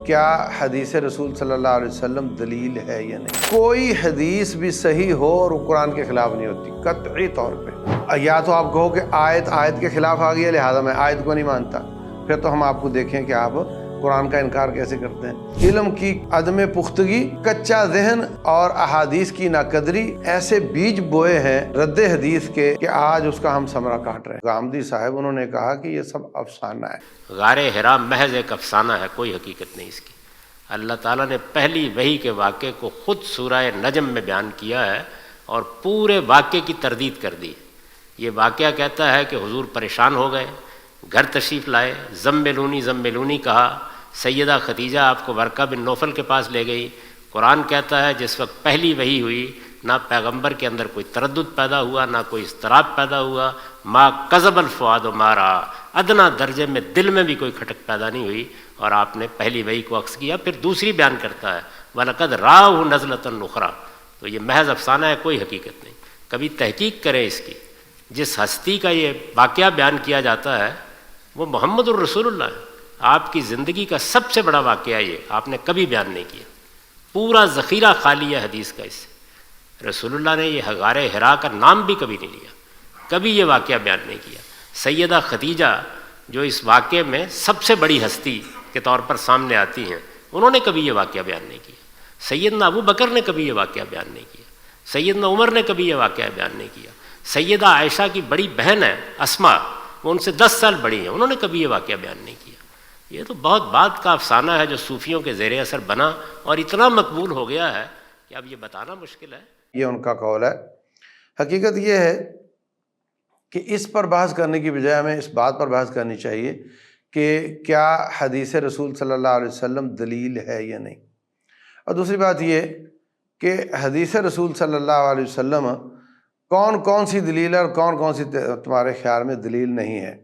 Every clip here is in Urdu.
کیا حدیث رسول صلی اللہ علیہ وسلم دلیل ہے یا نہیں؟ کوئی حدیث بھی صحیح ہو اور وہ قرآن کے خلاف نہیں ہوتی قطعی طور پہ۔ یا تو آپ کہو کہ آیت کے خلاف آ گئی ہے لہٰذا میں آیت کو نہیں مانتا، پھر تو ہم آپ کو دیکھیں کہ آپ قرآن کا انکار کیسے کرتے ہیں۔ علم کی عدم پختگی، کچا ذہن اور احادیث کی ناقدری ایسے بیج بوئے ہیں رد حدیث کے کہ آج اس کا ہم ثمرہ کاٹ رہے ہیں۔ غامدی صاحب انہوں نے کہا کہ یہ سب افسانہ ہے۔ غار حرا محض ایک افسانہ ہے، کوئی حقیقت نہیں اس کی۔ اللہ تعالیٰ نے پہلی وحی کے واقعے کو خود سورہ نجم میں بیان کیا ہے اور پورے واقعے کی تردید کر دی۔ یہ واقعہ کہتا ہے کہ حضور پریشان ہو گئے، گھر تشریف لائے، زملونی کہا، سیدہ خدیجہ آپ کو ورقہ بن نوفل کے پاس لے گئی۔ قرآن کہتا ہے جس وقت پہلی وحی ہوئی نہ پیغمبر کے اندر کوئی تردد پیدا ہوا، نہ کوئی اضطراب پیدا ہوا، ما کذب الفؤاد ما رأى، ادنا درجے میں دل میں بھی کوئی کھٹک پیدا نہیں ہوئی، اور آپ نے پہلی وحی کو عکس کیا۔ پھر دوسری بیان کرتا ہے وَلَقَدْ رَآهُ نَزْلَةً أُخْرَىٰ، تو یہ محض افسانہ ہے، کوئی حقیقت نہیں۔ کبھی تحقیق کریں اس کی۔ جس ہستی کا یہ واقعہ بیان کیا جاتا ہے وہ محمد الرسول اللہ ہے۔ آپ کی زندگی کا سب سے بڑا واقعہ یہ آپ نے کبھی بیان نہیں کیا۔ پورا ذخیرہ خالی ہے حدیث کا اس سے۔ رسول اللہ نے یہ غار حرا کا نام بھی کبھی نہیں لیا، کبھی یہ واقعہ بیان نہیں کیا۔ سیدہ خدیجہ جو اس واقعے میں سب سے بڑی ہستی کے طور پر سامنے آتی ہیں، انہوں نے کبھی یہ واقعہ بیان نہیں کیا۔ سیدنا ابو بکر نے کبھی یہ واقعہ بیان نہیں کیا۔ سیدنا عمر نے کبھی یہ واقعہ بیان نہیں کیا۔ سیدہ عائشہ کی بڑی بہن ہے اسما، وہ ان سے 10 سال بڑی ہیں، انہوں نے کبھی یہ واقعہ بیان نہیں کیا۔ یہ تو بہت بعد کا افسانہ ہے جو صوفیوں کے زیر اثر بنا اور اتنا مقبول ہو گیا ہے کہ اب یہ بتانا مشکل ہے۔ یہ ان کا قول ہے۔ حقیقت یہ ہے کہ اس پر بحث کرنے کی بجائے ہمیں اس بات پر بحث کرنی چاہیے کہ کیا حدیث رسول صلی اللہ علیہ وسلم دلیل ہے یا نہیں۔ اور دوسری بات یہ کہ حدیث رسول صلی اللہ علیہ وسلم کون کون سی دلیل ہے اور کون کون سی تمہارے خیال میں دلیل نہیں ہے،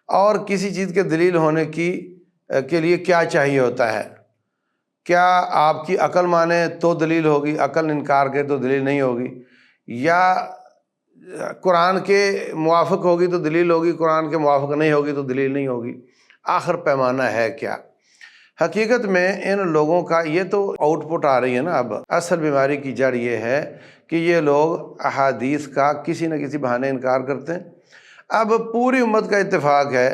اور کسی چیز کے دلیل ہونے کے لیے کیا چاہیے ہوتا ہے۔ کیا آپ کی عقل مانے تو دلیل ہوگی، عقل انکار کرے تو دلیل نہیں ہوگی، یا قرآن کے موافق ہوگی تو دلیل ہوگی، قرآن کے موافق نہیں ہوگی تو دلیل نہیں ہوگی۔ آخر پیمانہ ہے کیا؟ حقیقت میں ان لوگوں کا یہ تو آؤٹ پٹ آ رہی ہے نا، اب اصل بیماری کی جڑ یہ ہے کہ یہ لوگ احادیث کا کسی نہ کسی بہانے انکار کرتے ہیں۔ اب پوری امت کا اتفاق ہے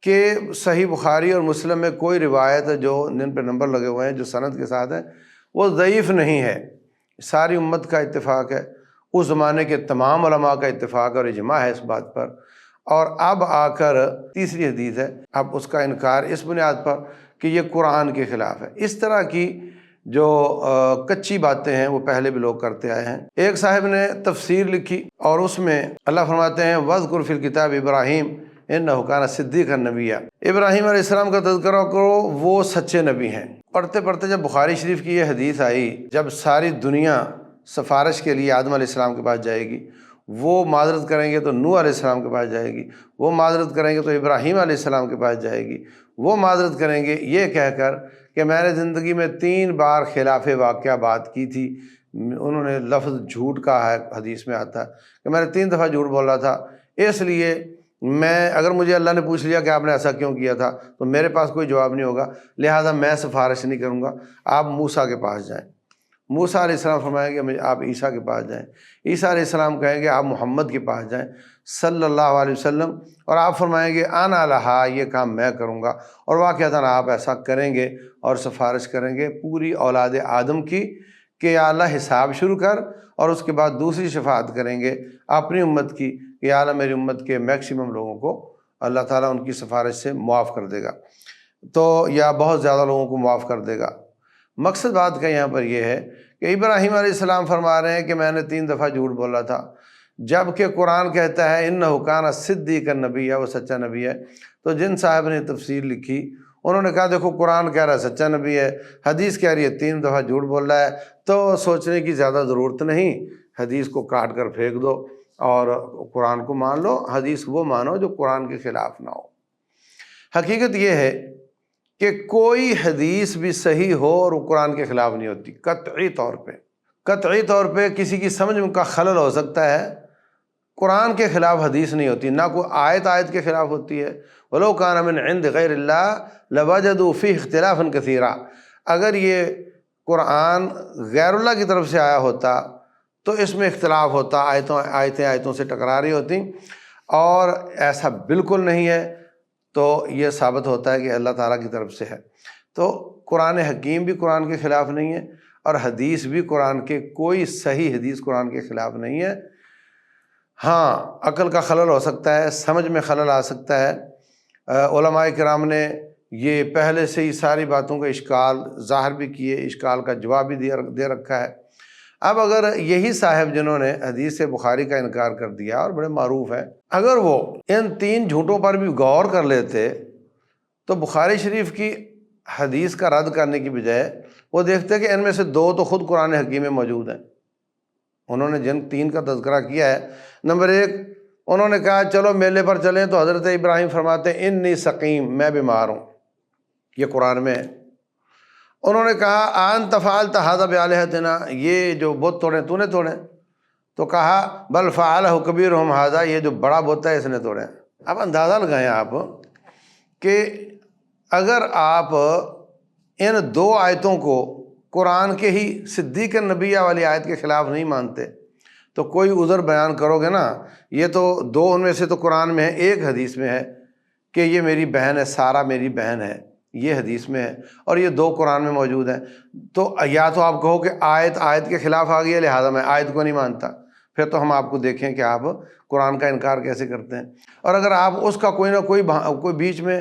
کہ صحیح بخاری اور مسلم میں کوئی روایت جو جن پہ نمبر لگے ہوئے ہیں جو سند کے ساتھ ہے وہ ضعیف نہیں ہے، ساری امت کا اتفاق ہے، اس زمانے کے تمام علماء کا اتفاق اور اجماع ہے اس بات پر۔ اور اب آ کر تیسری حدیث ہے، اب اس کا انکار اس بنیاد پر کہ یہ قرآن کے خلاف ہے۔ اس طرح کی جو کچی باتیں ہیں وہ پہلے بھی لوگ کرتے آئے ہیں۔ ایک صاحب نے تفسیر لکھی اور اس میں اللہ فرماتے ہیں وَاذْكُرْ فِي الْكِتَابِ ابراہیم اِنَّهُ كَانَ صِدِّيقًا نَبِيًّا، ابراہیم علیہ السلام کا تذکرہ کرو، وہ سچے نبی ہیں۔ پڑھتے پڑھتے جب بخاری شریف کی یہ حدیث آئی، جب ساری دنیا سفارش کے لیے آدم علیہ السلام کے پاس جائے گی، وہ معذرت کریں گے تو نوح علیہ السلام کے پاس جائے گی، وہ معذرت کریں گے تو ابراہیم علیہ السلام کے پاس جائے گی، وہ معذرت کریں گے، یہ کہہ کر کہ میں نے زندگی میں 3 بار خلاف واقعہ بات کی تھی۔ انہوں نے لفظ جھوٹ کہا ہے، حدیث میں آتا ہے کہ میں نے 3 دفعہ جھوٹ بولا تھا، اس لیے میں اگر مجھے اللہ نے پوچھ لیا کہ آپ نے ایسا کیوں کیا تھا تو میرے پاس کوئی جواب نہیں ہوگا، لہٰذا میں سفارش نہیں کروں گا، آپ موسیٰ کے پاس جائیں۔ موسیٰ علیہ السلام فرمائیں گے آپ عیسیٰ کے پاس جائیں، عیسیٰ علیہ السلام کہیں گے آپ محمد کے پاس جائیں صلی اللہ علیہ وسلم، اور آپ فرمائیں گے انا لہا، یہ کام میں کروں گا، اور واقعتاً آپ ایسا کریں گے اور سفارش کریں گے پوری اولاد آدم کی کہ یا اللہ حساب شروع کر، اور اس کے بعد دوسری شفاعت کریں گے اپنی امت کی کہ یا اللہ میری امت کے میکسیمم لوگوں کو اللہ تعالیٰ ان کی سفارش سے معاف کر دے گا، تو یا بہت زیادہ لوگوں کو معاف کر دے گا۔ مقصد بات کا یہاں پر یہ ہے کہ ابراہیم علیہ السلام فرما رہے ہیں کہ میں نے 3 دفعہ جھوٹ بولا تھا، جبکہ قرآن کہتا ہے اِنَّهُ كَانَ صِدِّيقًا نَبِيًّا، وہ سچا نبی ہے۔ تو جن صاحب نے تفسیر لکھی انہوں نے کہا دیکھو قرآن کہہ رہا ہے سچا نبی ہے، حدیث کہہ رہی ہے 3 دفعہ جھوٹ بول رہا ہے، تو سوچنے کی زیادہ ضرورت نہیں، حدیث کو کاٹ کر پھینک دو اور قرآن کو مان لو، حدیث وہ مانو جو قرآن کے خلاف نہ ہو۔ حقیقت یہ ہے کہ کوئی حدیث بھی صحیح ہو اور وہ قرآن کے خلاف نہیں ہوتی، قطعی طور پہ کسی کی سمجھ میں کا خلل ہو سکتا ہے، قرآن کے خلاف حدیث نہیں ہوتی، نہ کوئی آیت کے خلاف ہوتی ہے، وَلَوْ كَانَ مِنْ عِنْدِ غَيْرِ اللَّهِ لَوَجَدُوا فِيهِ اخْتِلَافًا كَثِيرًا، اگر یہ قرآن غیر اللہ کی طرف سے آیا ہوتا تو اس میں اختلاف ہوتا، آیتیں سے ٹکرا رہی ہوتی، اور ایسا بالکل نہیں ہے، تو یہ ثابت ہوتا ہے کہ اللہ تعالیٰ کی طرف سے ہے۔ تو قرآن حکیم بھی قرآن کے خلاف نہیں ہے، اور حدیث بھی قرآن کے، کوئی صحیح حدیث قرآن کے خلاف نہیں ہے۔ ہاں، عقل کا خلل ہو سکتا ہے، سمجھ میں خلل آ سکتا ہے۔ علماء کرام نے یہ پہلے سے ہی ساری باتوں کا اشکال ظاہر بھی کیے، اشکال کا جواب بھی دے رکھا ہے۔ اب اگر یہی صاحب جنہوں نے حدیث بخاری کا انکار کر دیا اور بڑے معروف ہیں، اگر وہ ان 3 جھوٹوں پر بھی غور کر لیتے تو بخاری شریف کی حدیث کا رد کرنے کی بجائے وہ دیکھتے کہ ان میں سے 2 تو خود قرآن حکیم میں موجود ہیں۔ انہوں نے جن 3 کا تذکرہ کیا ہے، نمبر 1 انہوں نے کہا چلو میلے پر چلیں، تو حضرت ابراہیم فرماتے ہیں انی سقیم، میں بیمار ہوں، یہ قرآن میں ہے۔ انہوں نے کہا انت فعلت ھذا بآلہتنا، یہ جو بت توڑے تو نے توڑے، تو کہا بل فعلہ کبیرھم ھذا، یہ جو بڑا بت ہے اس نے توڑے۔ اب اندازہ لگائیں آپ کہ اگر آپ ان 2 آیتوں کو قرآن کے ہی صدیق النبیہ والی آیت کے خلاف نہیں مانتے تو کوئی عذر بیان کرو گے نا، یہ تو 2 ان میں سے تو قرآن میں ہے، ایک حدیث میں ہے کہ یہ میری بہن ہے، سارہ میری بہن ہے، یہ حدیث میں ہے، اور یہ 2 قرآن میں موجود ہیں۔ تو یا تو آپ کہو کہ آیت کے خلاف آ گئی ہے لہٰذا میں آیت کو نہیں مانتا، پھر تو ہم آپ کو دیکھیں کہ آپ قرآن کا انکار کیسے کرتے ہیں۔ اور اگر آپ اس کا کوئی نہ کوئی بیچ میں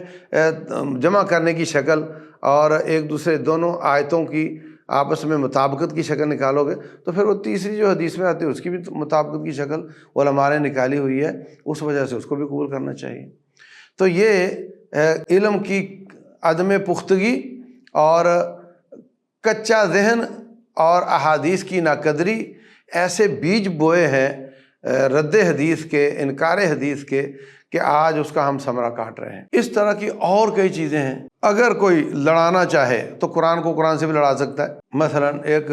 جمع کرنے کی شکل اور ایک دوسرے دونوں آیتوں کی آپس میں مطابقت کی شکل نکالو گے تو پھر وہ تیسری جو حدیث میں آتی ہے اس کی بھی مطابقت کی شکل علماء نے نکالی ہوئی ہے، اس وجہ سے اس کو بھی قبول کرنا چاہیے۔ تو یہ علم کی عدم پختگی اور کچا ذہن اور احادیث کی ناقدری ایسے بیج بوئے ہیں رد حدیث کے، انکار حدیث کے، کہ آج اس کا ہم ثمرہ کاٹ رہے ہیں۔ اس طرح کی اور کئی چیزیں ہیں۔ اگر کوئی لڑانا چاہے تو قرآن کو قرآن سے بھی لڑا سکتا ہے۔ مثلا ایک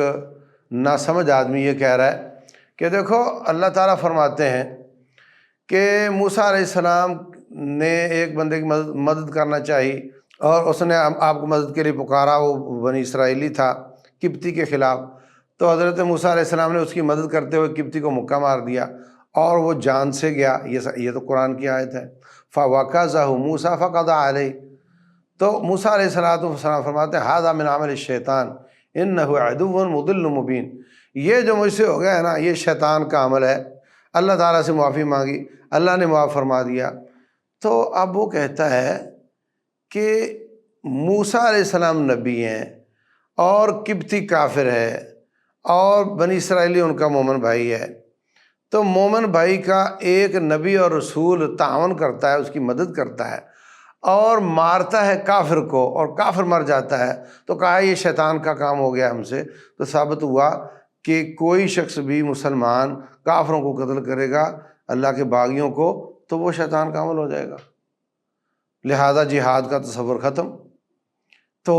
ناسمجھ آدمی یہ کہہ رہا ہے کہ دیکھو اللہ تعالیٰ فرماتے ہیں کہ موسیٰ علیہ السلام نے ایک بندے کی مدد کرنا چاہی اور اس نے آپ کو مدد کے لیے پکارا، وہ بنی اسرائیلی تھا قبطی کے خلاف، تو حضرت موسیٰ علیہ السلام نے اس کی مدد کرتے ہوئے قبطی کو مکہ مار دیا اور وہ جان سے گیا۔ یہ تو قرآن کی آیت ہے۔ فَوَكَزَهُ مُوسَىٰ فَقَضَىٰ عَلَيْهِ، تو موسیٰ علیہ السلام فرماتے ہیں هَذَا مِنْ عَمَلِ الشَّيْطَانِ إِنَّهُ عَدُوٌّ مُضِلٌّ مُبِينٌ، یہ جو مجھ سے ہو گیا ہے نا، یہ شیطان کا عمل ہے۔ اللہ تعالیٰ سے معافی مانگی، اللہ نے معاف فرما دیا۔ تو اب وہ کہتا ہے کہ موسیٰ علیہ السلام نبی ہیں اور قبطی کافر ہے اور بنی اسرائیلی ان کا مومن بھائی ہے، تو مومن بھائی کا ایک نبی اور رسول تعاون کرتا ہے، اس کی مدد کرتا ہے اور مارتا ہے کافر کو اور کافر مر جاتا ہے، تو کہا یہ شیطان کا کام ہو گیا ہم سے۔ تو ثابت ہوا کہ کوئی شخص بھی مسلمان کافروں کو قتل کرے گا، اللہ کے باغیوں کو، تو وہ شیطان کا عمل ہو جائے گا، لہذا جہاد کا تصور ختم۔ تو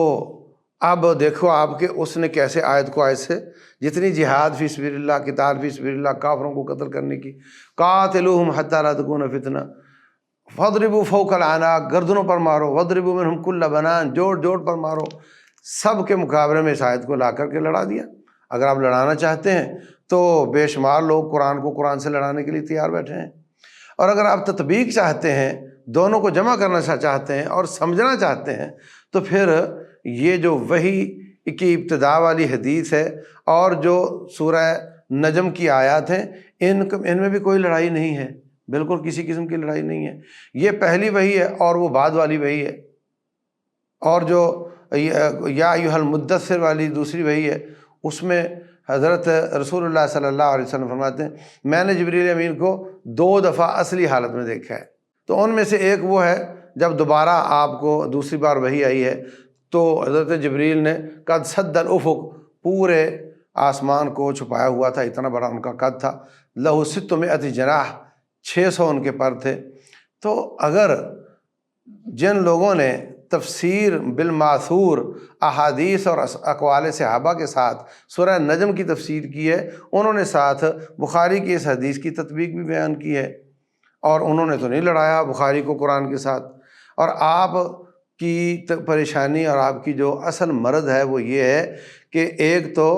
اب دیکھو آپ کہ اس نے کیسے آیت کو ایسے، جتنی جہاد فی سبیل اللہ، قتال فی سبیل اللہ، کافروں کو قتل کرنے کی، قاتلوہم حتی لا تکون فتنہ فاضربوا فوق الاعناق، گردنوں پر مارو، واضربوا منہم کل بنان، جوڑ جوڑ پر مارو، سب کے مقابلے میں اس آیت کو لا کر کے لڑا دیا۔ اگر آپ لڑانا چاہتے ہیں تو بے شمار لوگ قرآن کو قرآن سے لڑانے کے لیے تیار بیٹھے ہیں، اور اگر آپ تطبیق چاہتے ہیں، دونوں کو جمع کرنا چاہتے ہیں اور سمجھنا چاہتے ہیں، تو پھر یہ جو وحی کی ابتدا والی حدیث ہے اور جو سورہ نجم کی آیات ہیں، ان میں بھی کوئی لڑائی نہیں ہے، بالکل کسی قسم کی لڑائی نہیں ہے۔ یہ پہلی وحی ہے اور وہ بعد والی وحی ہے، اور جو یا ایھا المدثر والی دوسری وحی ہے، اس میں حضرت رسول اللہ صلی اللہ علیہ وسلم فرماتے ہیں میں نے جبریل امین کو 2 دفعہ اصلی حالت میں دیکھا ہے۔ تو ان میں سے ایک وہ ہے جب دوبارہ آپ کو دوسری بار وحی آئی ہے تو حضرت جبریل نے قد سد الافق، پورے آسمان کو چھپایا ہوا تھا، اتنا بڑا ان کا قد تھا، لہ 600 جناح، 600 ان کے پر تھے۔ تو اگر جن لوگوں نے تفسیر بالماثور احادیث اور اقوال صحابہ کے ساتھ سورہ نجم کی تفسیر کی ہے، انہوں نے ساتھ بخاری کی اس حدیث کی تطبیق بھی بیان کی ہے، اور انہوں نے تو نہیں لڑایا بخاری کو قرآن کے ساتھ۔ اور آپ کی پریشانی اور آپ کی جو اصل مرض ہے وہ یہ ہے کہ ایک تو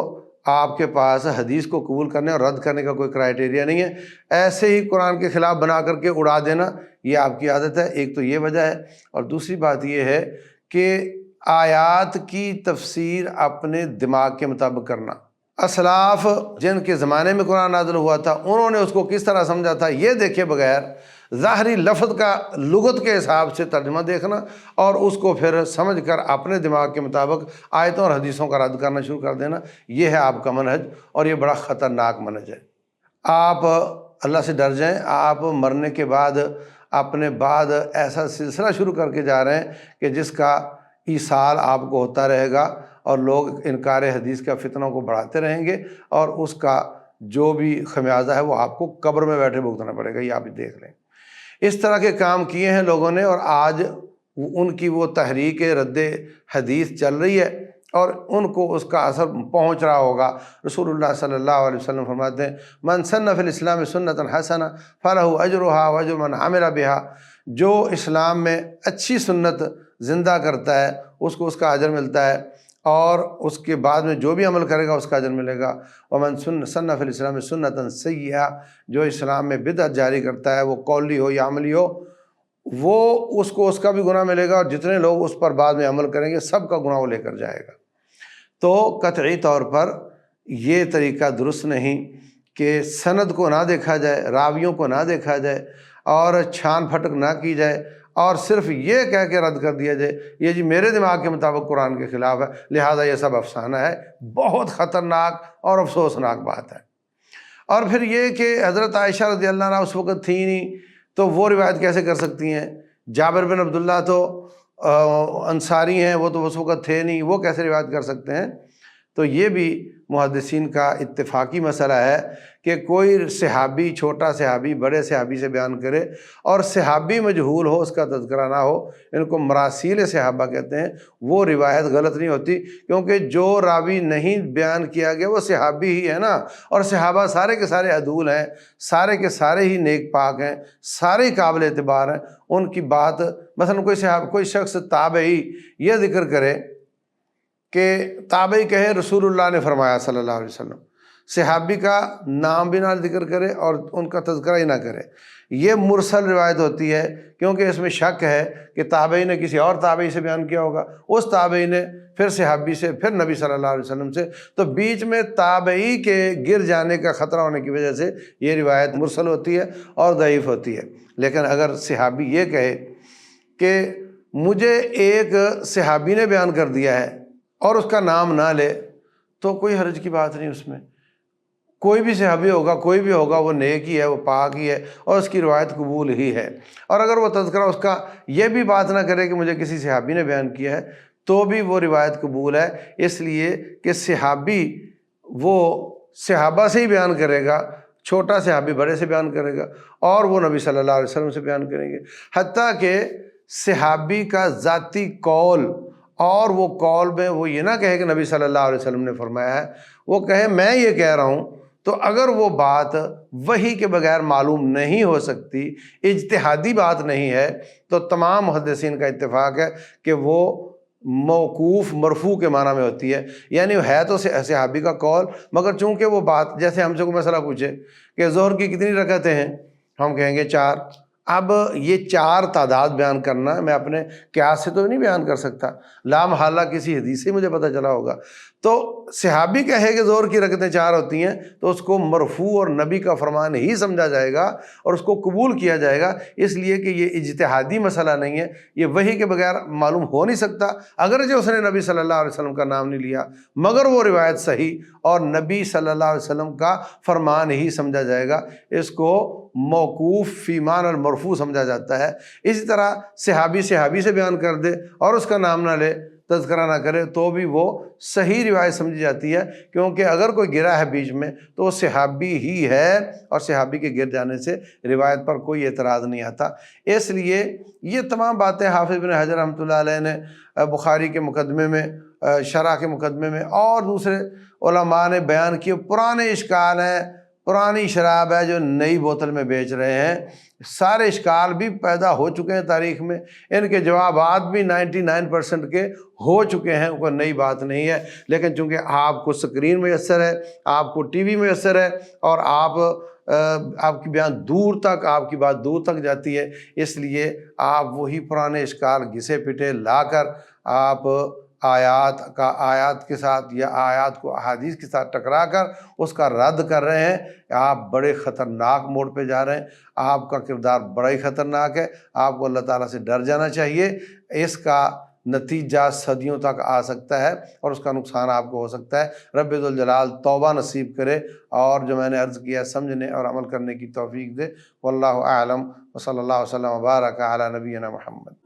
آپ کے پاس حدیث کو قبول کرنے اور رد کرنے کا کوئی کرائٹیریا نہیں ہے، ایسے ہی قرآن کے خلاف بنا کر کے اڑا دینا یہ آپ کی عادت ہے، ایک تو یہ وجہ ہے۔ اور دوسری بات یہ ہے کہ آیات کی تفسیر اپنے دماغ کے مطابق کرنا۔ اسلاف جن کے زمانے میں قرآن نازل ہوا تھا انہوں نے اس کو کس طرح سمجھا تھا یہ دیکھے بغیر ظاہری لفظ کا لغت کے حساب سے ترجمہ دیکھنا اور اس کو پھر سمجھ کر اپنے دماغ کے مطابق آیتوں اور حدیثوں کا رد کرنا شروع کر دینا، یہ ہے آپ کا منہج، اور یہ بڑا خطرناک منہج ہے۔ آپ اللہ سے ڈر جائیں۔ آپ مرنے کے بعد اپنے بعد ایسا سلسلہ شروع کر کے جا رہے ہیں کہ جس کا ایصال آپ کو ہوتا رہے گا، اور لوگ انکار حدیث کا فتنوں کو بڑھاتے رہیں گے، اور اس کا جو بھی خمیازہ ہے وہ آپ کو قبر میں بیٹھے بھگتنا پڑے گا، یہ آپ دیکھ لیں۔ اس طرح کے کام کیے ہیں لوگوں نے، اور آج ان کی وہ تحریک رد حدیث چل رہی ہے اور ان کو اس کا اثر پہنچ رہا ہوگا۔ رسول اللہ صلی اللہ علیہ وسلم فرماتے ہیں من سن فی الاسلام سنۃ حسنہ فلہ اجرھا واجر من عمل بہا، جو اسلام میں اچھی سنت زندہ کرتا ہے اس کو اس کا اجر ملتا ہے، اور اس کے بعد میں جو بھی عمل کرے گا اس کا اجر ملے گا۔ ومن سن فی الاسلام سنۃ سیئہ، جو اسلام میں بدعت جاری کرتا ہے وہ قولی ہو یا عملی ہو، وہ اس کو اس کا بھی گناہ ملے گا، اور جتنے لوگ اس پر بعد میں عمل کریں گے سب کا گناہ وہ لے کر جائے گا۔ تو قطعی طور پر یہ طریقہ درست نہیں کہ سند کو نہ دیکھا جائے، راویوں کو نہ دیکھا جائے، اور چھان پھٹک نہ کی جائے، اور صرف یہ کہہ کے رد کر دیا جائے یہ جی میرے دماغ کے مطابق قرآن کے خلاف ہے لہٰذا یہ سب افسانہ ہے۔ بہت خطرناک اور افسوسناک بات ہے۔ اور پھر یہ کہ حضرت عائشہ رضی اللہ عنہا اس وقت تھی نہیں تو وہ روایت کیسے کر سکتی ہیں؟ جابر بن عبداللہ تو انصاری ہیں، وہ تو اس وقت تھے نہیں، وہ کیسے روایت کر سکتے ہیں؟ تو یہ بھی محدثین کا اتفاقی مسئلہ ہے کہ کوئی صحابی، چھوٹا صحابی بڑے صحابی سے بیان کرے اور صحابی مجہول ہو، اس کا تذکرہ نہ ہو، ان کو مراسیل صحابہ کہتے ہیں، وہ روایت غلط نہیں ہوتی، کیونکہ جو راوی نہیں بیان کیا گیا وہ صحابی ہی ہے نا، اور صحابہ سارے کے سارے عدول ہیں، سارے کے سارے ہی نیک پاک ہیں، سارے ہی قابل اعتبار ہیں۔ ان کی بات مثلا کوئی شخص تابعی یہ ذکر کرے کہ تابعی کہے رسول اللہ نے فرمایا صلی اللہ علیہ وسلم، صحابی کا نام بھی نہ ذکر کرے اور ان کا تذکرہ ہی نہ کرے، یہ مرسل روایت ہوتی ہے، کیونکہ اس میں شک ہے کہ تابعی نے کسی اور تابعی سے بیان کیا ہوگا، اس تابعی نے پھر صحابی سے، پھر نبی صلی اللہ علیہ وسلم سے، تو بیچ میں تابعی کے گر جانے کا خطرہ ہونے کی وجہ سے یہ روایت مرسل ہوتی ہے اور ضعیف ہوتی ہے۔ لیکن اگر صحابی یہ کہے کہ مجھے ایک صحابی نے بیان کر دیا ہے اور اس کا نام نہ لے تو کوئی حرج کی بات نہیں، اس میں کوئی بھی صحابی ہوگا، کوئی بھی ہوگا، وہ نیک ہی ہے، وہ پاک ہی ہے، اور اس کی روایت قبول ہی ہے۔ اور اگر وہ تذکرہ اس کا یہ بھی بات نہ کرے کہ مجھے کسی صحابی نے بیان کیا ہے تو بھی وہ روایت قبول ہے، اس لیے کہ صحابی وہ صحابہ سے ہی بیان کرے گا، چھوٹا صحابی بڑے سے بیان کرے گا، اور وہ نبی صلی اللہ علیہ وسلم سے بیان کریں گے، حتیٰ کہ صحابی کا ذاتی قول، اور وہ قول میں وہ یہ نہ کہے کہ نبی صلی اللہ علیہ وسلم نے فرمایا ہے، وہ کہے میں یہ کہہ رہا ہوں، تو اگر وہ بات وحی کے بغیر معلوم نہیں ہو سکتی، اجتہادی بات نہیں ہے، تو تمام محدثین کا اتفاق ہے کہ وہ موقوف مرفوع کے معنی میں ہوتی ہے، یعنی ہے تو صحابی کا قول، مگر چونکہ وہ بات، جیسے ہم سے کوئی مسئلہ پوچھے کہ ظہر کی کتنی رکعتیں ہیں، ہم کہیں گے 4۔ اب یہ 4 تعداد بیان کرنا میں اپنے قیاس سے تو نہیں بیان کر سکتا، لا محالہ کسی حدیث سے مجھے پتہ چلا ہوگا۔ تو صحابی کہے کہ ظہر کی رکعتیں 4 ہوتی ہیں تو اس کو مرفوع اور نبی کا فرمان ہی سمجھا جائے گا اور اس کو قبول کیا جائے گا، اس لیے کہ یہ اجتہادی مسئلہ نہیں ہے، یہ وحی کے بغیر معلوم ہو نہیں سکتا، اگرچہ اس نے نبی صلی اللہ علیہ وسلم کا نام نہیں لیا، مگر وہ روایت صحیح اور نبی صلی اللہ علیہ وسلم کا فرمان ہی سمجھا جائے گا، اس کو موقوف فی معنی المرفوع سمجھا جاتا ہے۔ اسی طرح صحابی سے بیان کر دے اور اس کا نام نہ لے، تذکرہ نہ کرے، تو بھی وہ صحیح روایت سمجھی جاتی ہے، کیونکہ اگر کوئی گرا ہے بیچ میں تو وہ صحابی ہی ہے، اور صحابی کے گر جانے سے روایت پر کوئی اعتراض نہیں آتا۔ اس لیے یہ تمام باتیں حافظ بن حجر رحمۃ اللہ علیہ نے بخاری کے مقدمے میں، شرح کے مقدمے میں اور دوسرے علماء نے بیان کیے، پرانے اشکال ہیں، پرانی شراب ہے جو نئی بوتل میں بیچ رہے ہیں، سارے اشکال بھی پیدا ہو چکے ہیں تاریخ میں، ان کے جوابات بھی 99% کے ہو چکے ہیں، کوئی نئی بات نہیں ہے۔ لیکن چونکہ آپ کو سکرین میسر ہے، آپ کو ٹی وی میسر ہے، اور آپ کی بیان دور تک، آپ کی بات دور تک جاتی ہے، اس لیے آپ وہی پرانے اشکال گھسے پٹے لا کر آپ آیات کے ساتھ یا آیات کو احادیث کے ساتھ ٹکرا کر اس کا رد کر رہے ہیں۔ آپ بڑے خطرناک موڑ پہ جا رہے ہیں، آپ کا کردار بڑا ہی خطرناک ہے، آپ کو اللہ تعالیٰ سے ڈر جانا چاہیے۔ اس کا نتیجہ صدیوں تک آ سکتا ہے اور اس کا نقصان آپ کو ہو سکتا ہے۔ رب ذوالجلال توبہ نصیب کرے اور جو میں نے عرض کیا سمجھنے اور عمل کرنے کی توفیق دے۔ واللہ اعلم، وصلی اللہ وسلم وبارک علی نبینا محمد۔